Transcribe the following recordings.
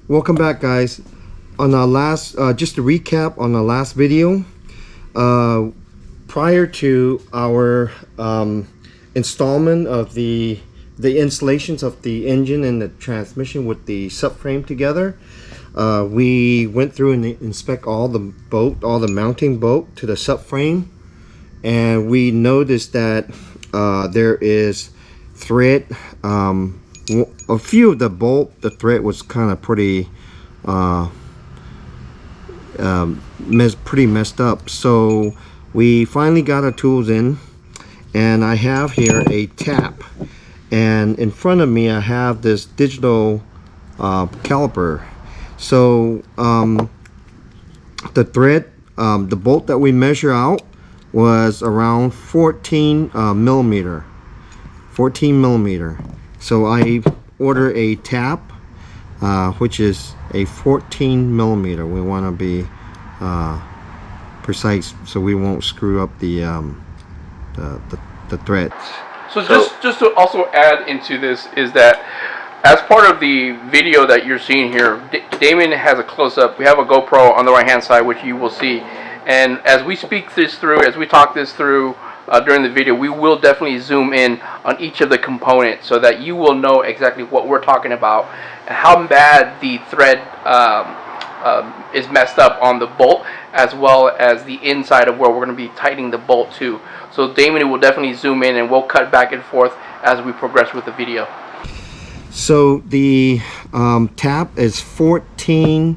Welcome back, guys. On our last, just to recap on the last video, prior to our installment of the installations of the engine and the transmission with the subframe together, we went through and inspect all the mounting bolt to the subframe, and we noticed that there is thread. A few of the thread was kind of pretty pretty messed up. So we finally got our tools in, and I have here a tap, and in front of me I have this digital caliper. So the thread, the bolt that we measure out was around 14 millimeter. So I order a tap, which is a 14 millimeter. We want to be precise so we won't screw up the thread. So just to also add into this is that as part of the video that you're seeing here, Damon has a close-up. We have a GoPro on the right hand side, which you will see, and as we speak this through, as we talk this through during the video, we will definitely zoom in on each of the components so that you will know exactly what we're talking about and how bad the thread is messed up on the bolt, as well as the inside of where we're going to be tightening the bolt to. So Damon will definitely zoom in, and we'll cut back and forth as we progress with the video. So the tap is 14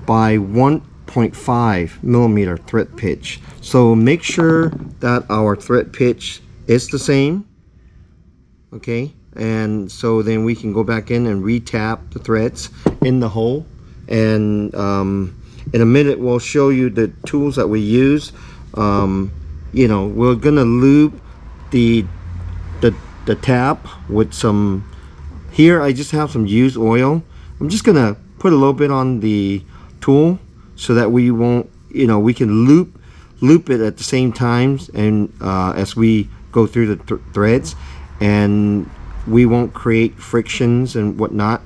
by 1.5 millimeter thread pitch. So make sure that our thread pitch is the same. Okay, and so then we can go back in and re-tap the threads in the hole. And in a minute we'll show you the tools that we use. You know, we're gonna lube the tap with some. Here I just have some used oil. I'm just gonna put a little bit on the tool so that we won't, you know, we can loop it at the same time, and as we go through the threads, and we won't create frictions and whatnot.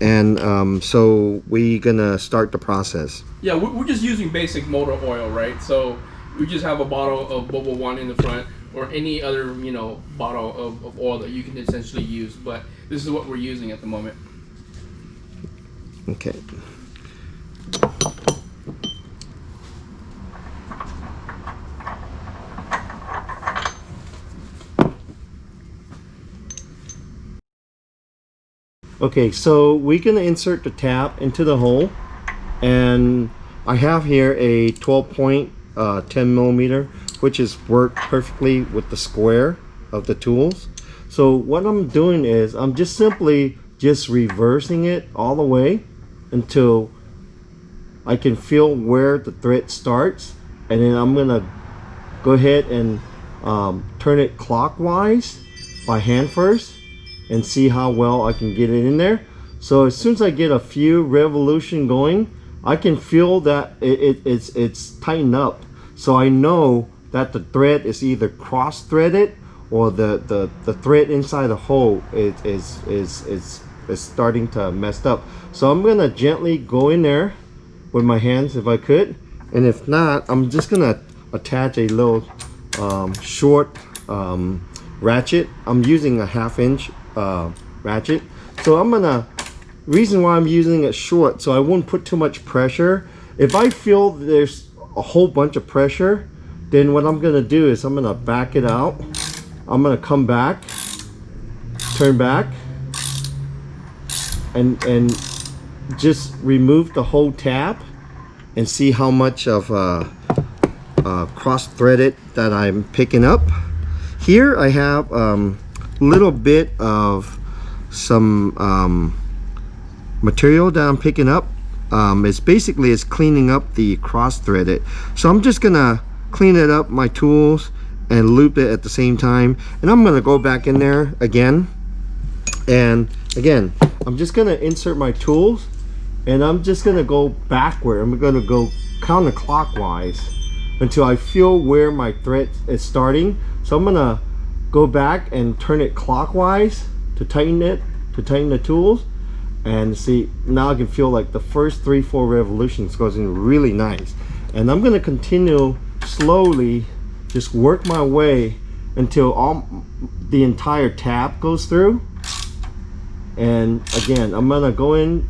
And so we're gonna start the process. Yeah, we're just using basic motor oil, right? So we just have a bottle of mobile1 in the front, or any other, you know, bottle of oil that you can essentially use, but this is what we're using at the moment. Okay. Okay, so we're gonna insert the tap into the hole, and I have here a 10 millimeter, which is worked perfectly with the square of the tools. So what I'm doing is I'm just simply reversing it all the way until I can feel where the thread starts, and then I'm gonna go ahead and turn it clockwise by hand first and see how well I can get it in there. So as soon as I get a few revolution going, I can feel that it's tightened up. So I know that the thread is either cross threaded, or the thread inside the hole is starting to mess up. So I'm gonna gently go in there with my hands if I could, and if not, I'm just gonna attach a little short ratchet. I'm using a 1/2 inch ratchet. So I'm gonna, reason why I'm using it short, so I won't put too much pressure. If I feel there's a whole bunch of pressure, then what I'm gonna do is I'm gonna back it out. I'm gonna come back, turn back, and just remove the whole tap and see how much of cross threaded that I'm picking up. Here I have little bit of some material that I'm picking up. It's cleaning up the cross threaded. So I'm just gonna clean it up, my tools, and loop it at the same time. And I'm gonna go back in there again, and again I'm just gonna insert my tools, and I'm just gonna go backward. I'm gonna go counterclockwise until I feel where my thread is starting. So I'm gonna go back and turn it clockwise to tighten it, to tighten the tools, And see, now I can feel like the first 3-4 revolutions goes in really nice. And I'm gonna continue slowly, just work my way until the entire tap goes through. And again, I'm gonna go in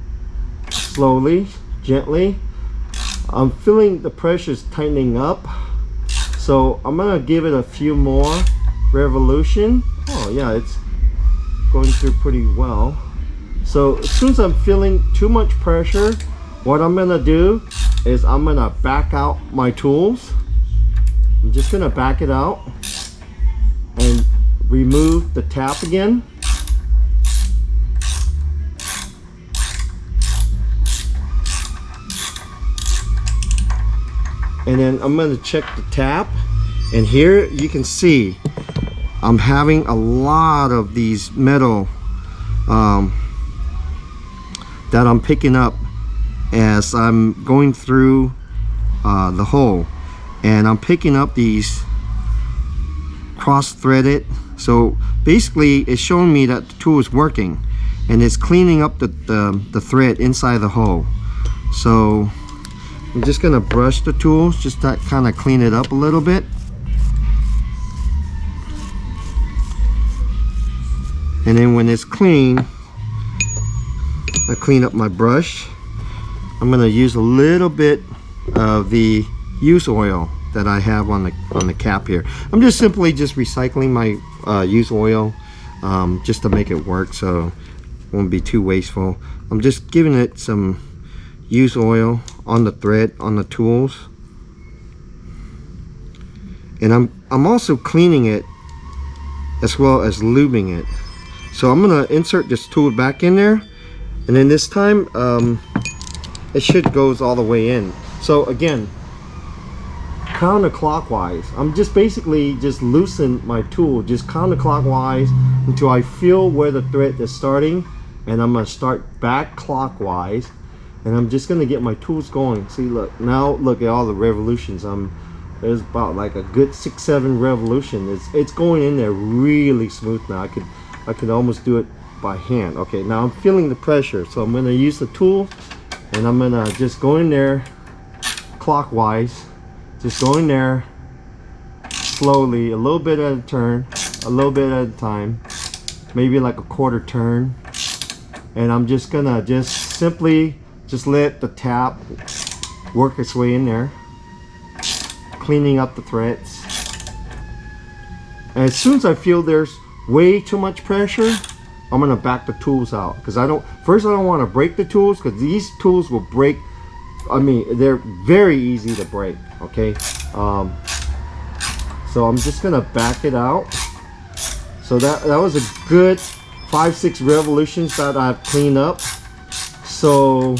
slowly, gently. I'm feeling the pressure's tightening up, so I'm gonna give it a few more revolution. Oh yeah, it's going through pretty well. So as soon as I'm feeling too much pressure, what I'm gonna do is I'm gonna back out my tools. I'm just gonna back it out and remove the tap again. And then I'm gonna check the tap, and here you can see I'm having a lot of these metal that I'm picking up as I'm going through the hole, and I'm picking up these cross-threaded. So basically it's showing me that the tool is working, and it's cleaning up the thread inside the hole. So I'm just gonna brush the tools just to kind of clean it up a little bit. And then when it's clean, I clean up my brush. I'm gonna use a little bit of the used oil that I have on the cap here. I'm just simply recycling my used oil just to make it work, so it won't be too wasteful. I'm just giving it some used oil on the thread on the tools, and I'm also cleaning it as well as lubing it. So I'm gonna insert this tool back in there, and then this time it should goes all the way in. So again, counterclockwise, I'm just basically just loosen my tool just counterclockwise until I feel where the thread is starting, and I'm gonna start back clockwise, and I'm just gonna get my tools going. See, look, now look at all the revolutions. There's about like a good 6-7 revolution. It's going in there really smooth now. I could almost do it by hand. Okay, now I'm feeling the pressure, so I'm going to use the tool, and I'm going to just go in there clockwise, just go in there slowly, a little bit at a turn, a little bit at a time, maybe like a quarter turn. And I'm just gonna simply let the tap work its way in there, cleaning up the threads. And as soon as I feel there's way too much pressure, I'm gonna back the tools out, because I don't want to break the tools, because these tools will break. I mean, they're very easy to break. Okay, so I'm just gonna back it out. So that was a good 5-6 revolutions that I've cleaned up. So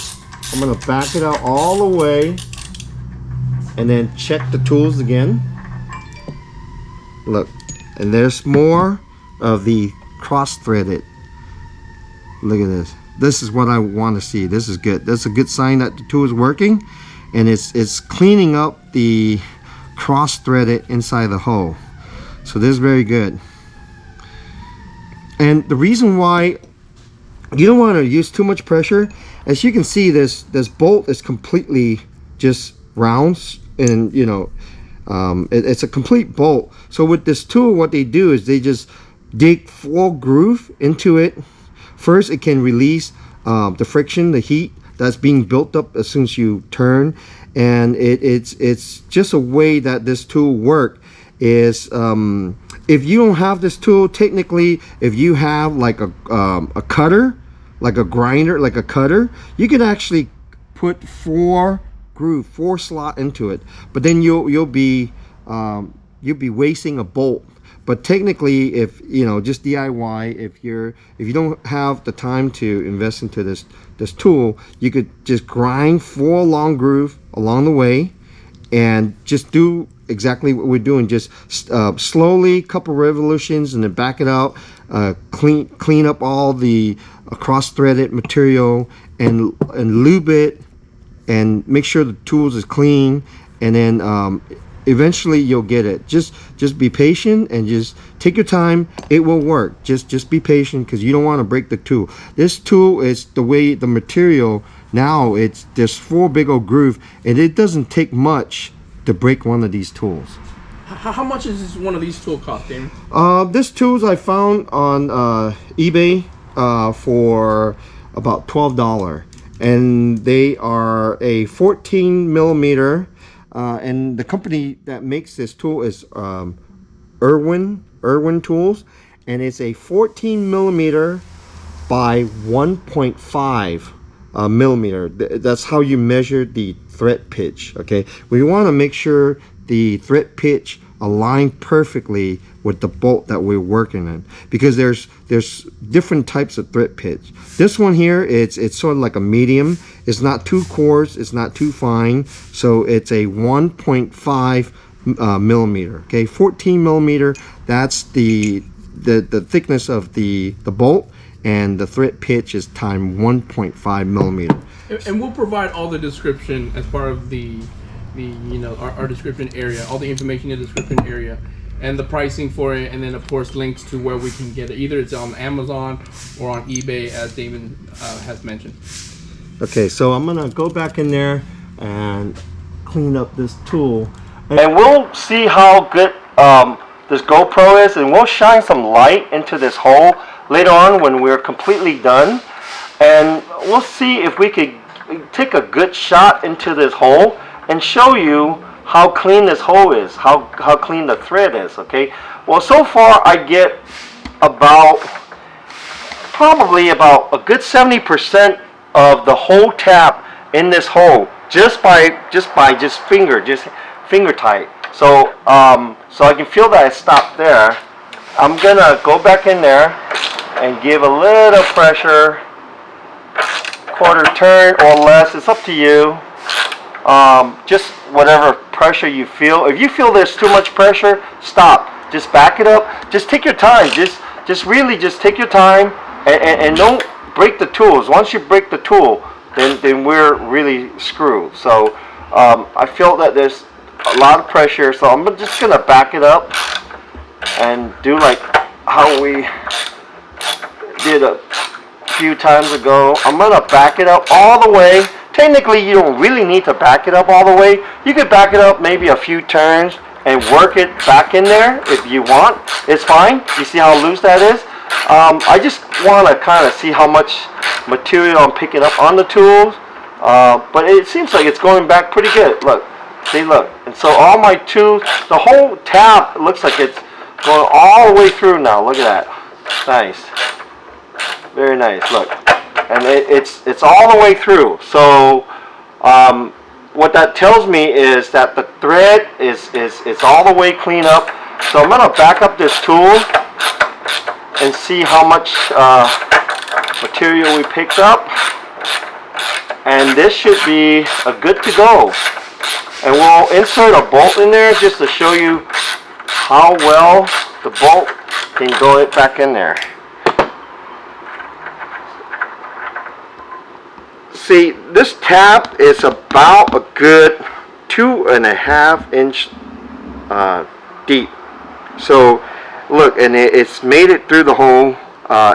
I'm gonna back it out all the way, and then check the tools again. Look, and there's more of the cross-threaded. Look at this. This is what I want to see. This is good. That's a good sign that the tool is working, and it's cleaning up the cross-threaded inside the hole. So this is very good. And the reason why you don't want to use too much pressure, as you can see, this bolt is completely just round, and you know, it's a complete bolt. So with this tool, what they do is they just dig 4 groove into it. First, it can release the friction, the heat that's being built up as soon as you turn, and it's just a way that this tool work is. If you don't have this tool, technically, if you have like a cutter, like a grinder, like a cutter, you could actually put 4 slot into it. But then you'll be wasting a bolt. But technically, if you know, just DIY, if you don't have the time to invest into this tool, you could just grind 4 long groove along the way, and just do exactly what we're doing. Just slowly, couple revolutions, and then back it out, clean up all the cross-threaded material, and lube it, and make sure the tools is clean, and then eventually you'll get it. Just be patient and just take your time. It will work. Just be patient, because you don't want to break the tool. This tool is the way the material now, it's there's 4 big old groove, and it doesn't take much to break one of these tools. How much is one of these tools cost, Damon? This tools I found on eBay for about $12, and they are a 14 millimeter. And the company that makes this tool is Irwin Tools, and it's a 14 millimeter by 1.5 millimeter. That's how you measure the thread pitch. Okay, we want to make sure the thread pitch align perfectly with the bolt that we're working in, because there's different types of thread pitch. This one here, it's sort of like a medium. It's not too coarse, it's not too fine, so it's a 1.5 millimeter. Okay, 14 millimeter, that's the thickness of the bolt, and the thread pitch is times 1.5 millimeter. And we'll provide all the description as part of the our description area, all the information in the description area, and the pricing for it, and then of course links to where we can get it. Either it's on Amazon or on eBay, as Damon has mentioned. Okay, so I'm gonna go back in there and clean up this tool, and we'll see how good this GoPro is, and we'll shine some light into this hole later on when we're completely done, and we'll see if we could take a good shot into this hole and show you how clean this hole is, how clean the thread is. Okay, well, so far I get probably about a good 70% of the whole tap in this hole just finger tight. So so I can feel that I stopped there. I'm gonna go back in there and give a little pressure, quarter turn or less, it's up to you. Just whatever pressure you feel. If you feel there's too much pressure, stop. Just back it up. Just take your time. Just really take your time, and don't break the tools. Once you break the tool, then we're really screwed. So I feel that there's a lot of pressure, so I'm just gonna back it up and do like how we did a few times ago. I'm gonna back it up all the way. Technically, you don't really need to back it up all the way. You could back it up maybe a few turns and work it back in there if you want. It's fine. You see how loose that is? I just want to kind of see how much material I'm picking up on the tools. But it seems like it's going back pretty good. Look. See, look. And so all my tools, the whole tap looks like it's going all the way through now. Look at that. Nice. Very nice. Look. And it's all the way through. So what that tells me is that the thread is all the way clean up. So I'm gonna back up this tool and see how much material we picked up, and this should be a good to go. And we'll insert a bolt in there just to show you how well the bolt can go back in there. See, this tap is about a good 2.5 inch deep. So look, and it's made it through the whole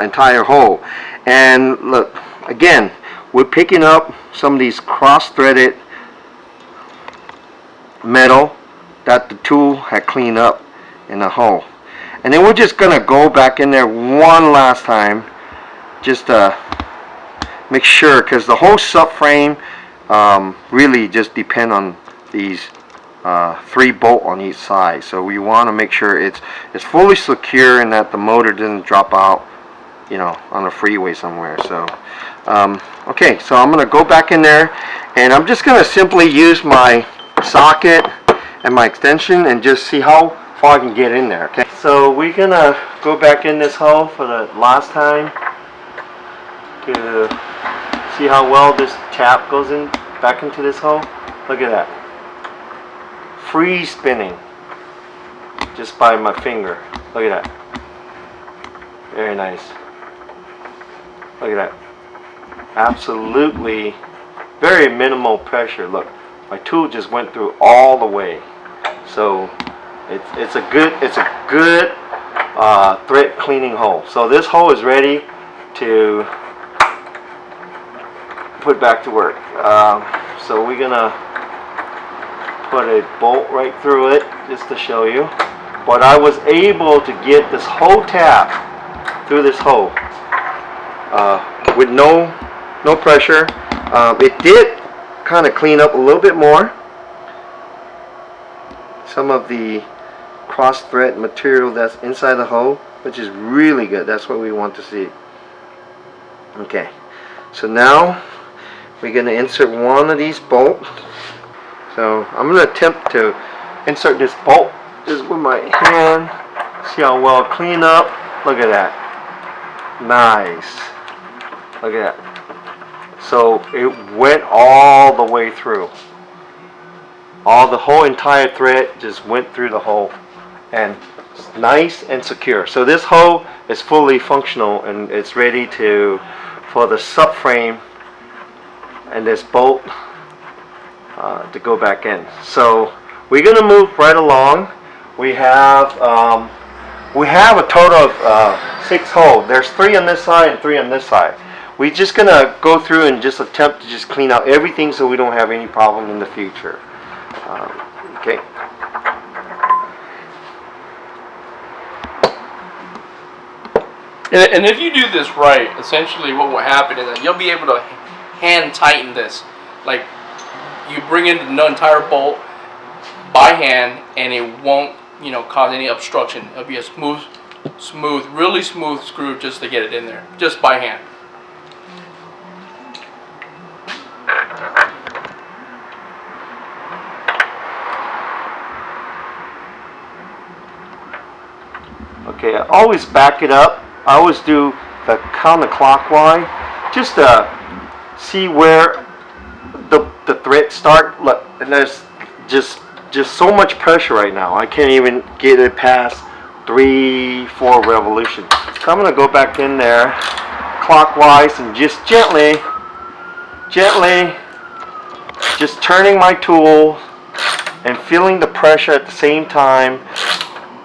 entire hole. And look, again, we're picking up some of these cross-threaded metal that the tool had cleaned up in the hole. And then we're just gonna go back in there one last time, just to make sure, because the whole subframe really just depend on these 3 bolts on each side. So we want to make sure it's fully secure and that the motor doesn't drop out, you know, on the freeway somewhere. So okay, so I'm gonna go back in there, and I'm just gonna simply use my socket and my extension and just see how far I can get in there. Okay, so we're gonna go back in this hole for the last time to see how well this tap goes in back into this hole. Look at that, free spinning just by my finger. Look at that, very nice. Look at that, absolutely very minimal pressure. Look, my tool just went through all the way. So it's a good thread cleaning hole. So this hole is ready to put back to work. So we're gonna put a bolt right through it just to show you. But I was able to get this whole tap through this hole with no pressure. It did kind of clean up a little bit more. Some of the cross thread material that's inside the hole, which is really good. That's what we want to see. Okay, so now we're going to insert one of these bolts. So I'm going to attempt to insert this bolt just with my hand. See how well clean up. Look at that. Nice. Look at that. So it went all the way through. The whole entire thread just went through the hole, and it's nice and secure. So this hole is fully functional, and it's ready for the subframe and this bolt to go back in. So we're gonna move right along. We have a total of 6 holes. There's 3 on this side and 3 on this side. We're just gonna go through and just attempt to just clean out everything so we don't have any problem in the future. Okay. And if you do this right, essentially what will happen is that you'll be able to hand tighten this. Like, you bring in the entire bolt by hand, and it won't, cause any obstruction. It'll be a really smooth screw just to get it in there, just by hand. Okay, I always back it up. I always do the counterclockwise, just to see where the threads start. Look, and there's just so much pressure right now. I can't even get it past 3-4 revolutions. So I'm gonna go back in there clockwise and just gently, just turning my tool and feeling the pressure at the same time.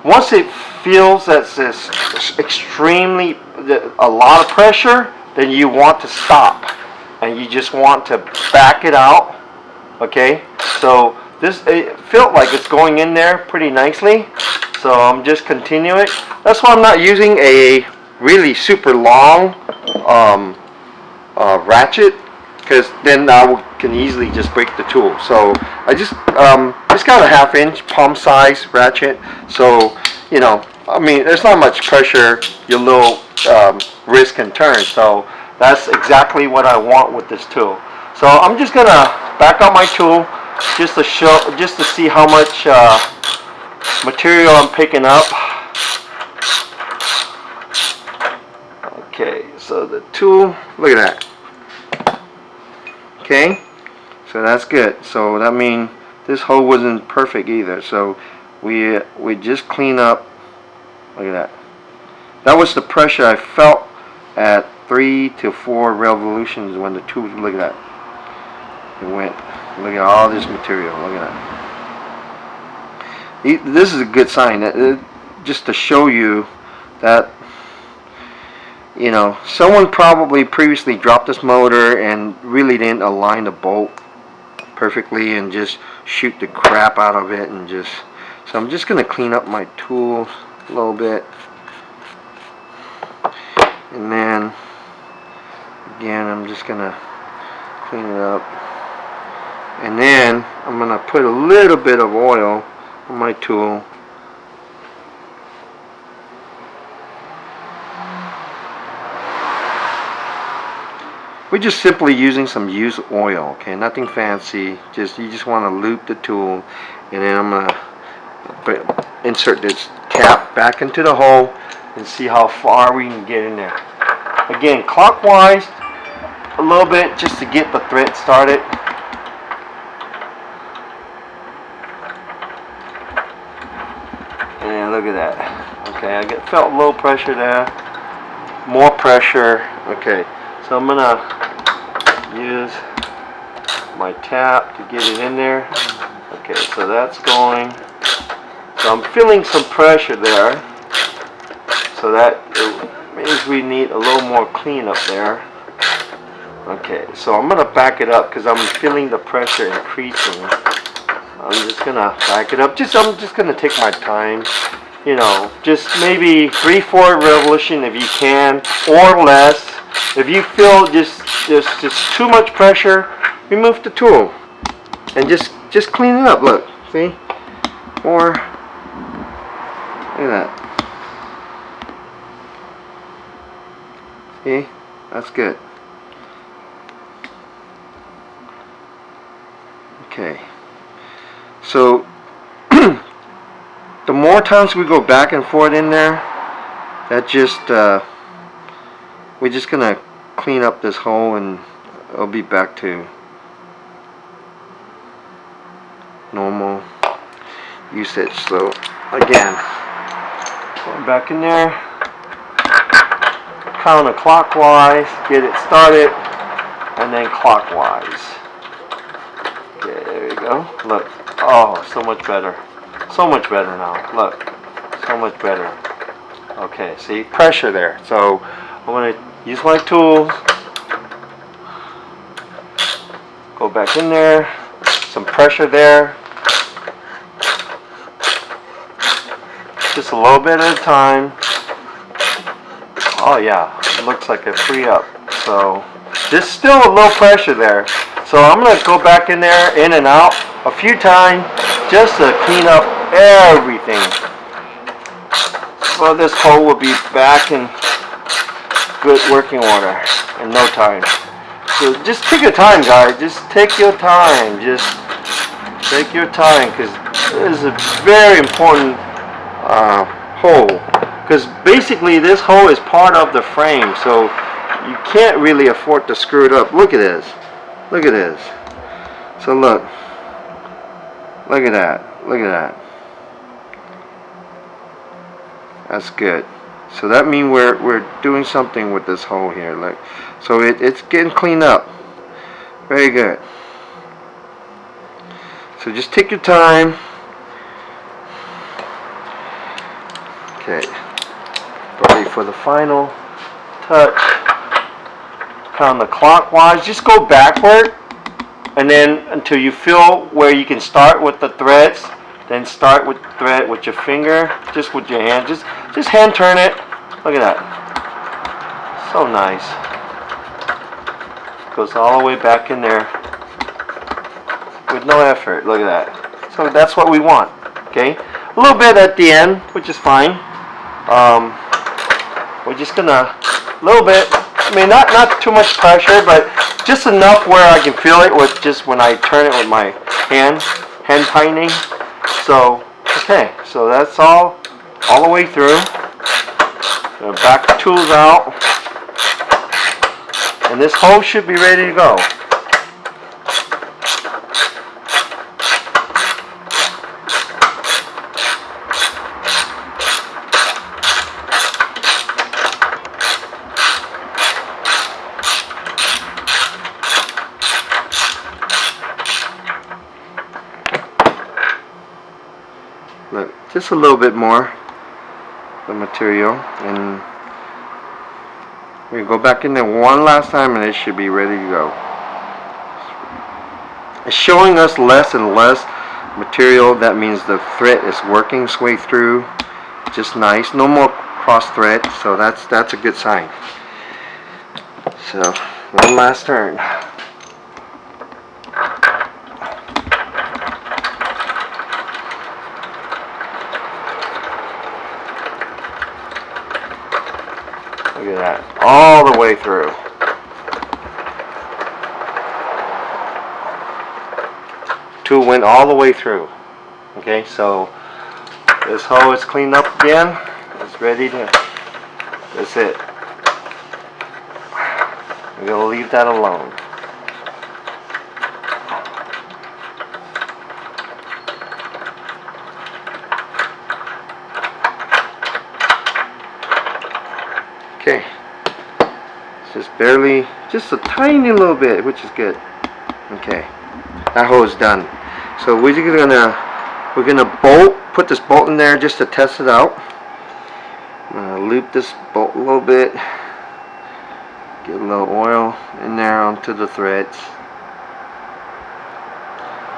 Once it feels that's extremely a lot of pressure, then you want to stop and you just want to back it out. Okay, so it felt like it's going in there pretty nicely, so I'm just continuing. That's why I'm not using a really super long ratchet, because then I can easily just break the tool. So I just got a 1/2 inch palm size ratchet. So I mean, there's not much pressure. Your little wrist can turn. So that's exactly what I want with this tool. So I'm just gonna back out my tool just to see how much material I'm picking up. Okay, so the tool, look at that. Okay, so that's good. So that means this hole wasn't perfect either. So we just clean up. Look at that. That was the pressure I felt at 3 to 4 revolutions when the tool. Look at that. It went. Look at all this material. Look at that. This is a good sign. Just to show you that someone probably previously dropped this motor and really didn't align the bolt perfectly and just shoot the crap out of it and just. So I'm just gonna clean up my tool a little bit, and then again I'm just gonna clean it up, and then I'm gonna put a little bit of oil on my tool. We're just simply using some used oil, okay, nothing fancy. You just want to loop the tool, and then I'm gonna insert this cap back into the hole and see how far we can get in there. Again, clockwise a little bit just to get the thread started. And look at that. Okay, I felt low pressure there. More pressure. Okay, so I'm gonna use my tap to get it in there. Okay, so that's going. So I'm feeling some pressure there. So that means we need a little more cleanup there. Okay, so I'm gonna back it up because I'm feeling the pressure increasing. I'm just gonna back it up. I'm just gonna take my time. You know, just maybe 3/4 revolution if you can, or less. If you feel just too much pressure, remove the tool and just clean it up. Look, see? Or look at that. See? That's good. Okay. So the more times we go back and forth in there, that just we're just gonna clean up this hole and it'll be back to normal usage. So again, going back in there, counterclockwise, get it started, and then clockwise. Okay, there you go. Look, oh, so much better. So much better now. Look, so much better. Okay, see, pressure there. So I'm going to use my tools. Go back in there. Some pressure there. Just a little bit at a time. Oh yeah, it looks like it free up. So there's still a little pressure there. So I'm going to go back in there, in and out a few times just to clean up everything. Well, this hole will be back in good working order in no time. So just take your time, guys. Just take your time. Just take your time, because this is a very important hole. Because basically this hole is part of the frame, so you can't really afford to screw it up. Look at this. Look at this. So look. Look at that. Look at that. That's good. So that means we're doing something with this hole here. Look. So it's getting cleaned up. Very good. So just take your time. Okay. Ready for the final touch. Counterclockwise. Just go backward, and then until you feel where you can start with the threads. Then start with the thread with your finger, just with your hand. Just hand turn it. Look at that. So nice. Goes all the way back in there with no effort. Look at that. So that's what we want. Okay. A little bit at the end, which is fine. We're just gonna a little bit. I mean, not too much pressure, but just enough where I can feel it with just when I turn it with my hand tightening. So, okay, so that's all the way through. So back the tools out, and this hole should be ready to go. Look, just a little bit more the material, and we go back in there one last time and it should be ready to go. It's showing us less and less material. That means the thread is working its way through just nice. No more cross thread, so that's a good sign. So one last turn. Look at that, all the way through. Tool went all the way through. Okay, so this hole is cleaned up again. It's ready to, that's it. We're going to leave that alone. Okay, it's just barely, just a tiny little bit, which is good. Okay, that hole is done. So we're gonna bolt put this bolt in there just to test it out. I'm gonna loop this bolt a little bit, get a little oil in there onto the threads.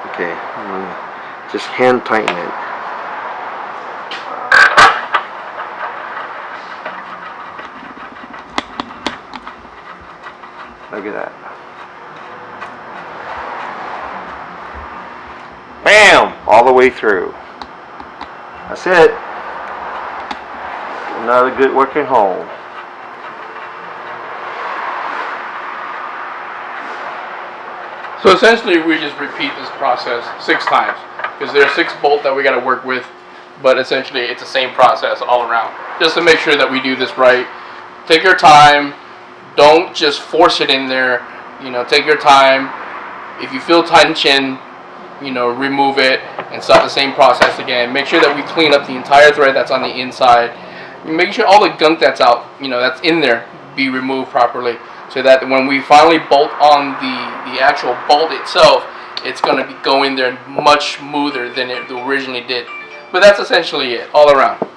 Okay, I'm gonna just hand tighten it. Look at that. Bam! All the way through. That's it. Another good working hole. So essentially we just repeat this process 6 times because there are 6 bolts that we got to work with, but essentially it's the same process all around. Just to make sure that we do this right. Take your time. Don't just force it in there. You know, take your time. If you feel tension, you know, remove it and start the same process again. Make sure that we clean up the entire thread that's on the inside. Make sure all the gunk that's out, you know, that's in there, be removed properly, so that when we finally bolt on the actual bolt itself, it's going to be going there much smoother than it originally did. But that's essentially it, all around.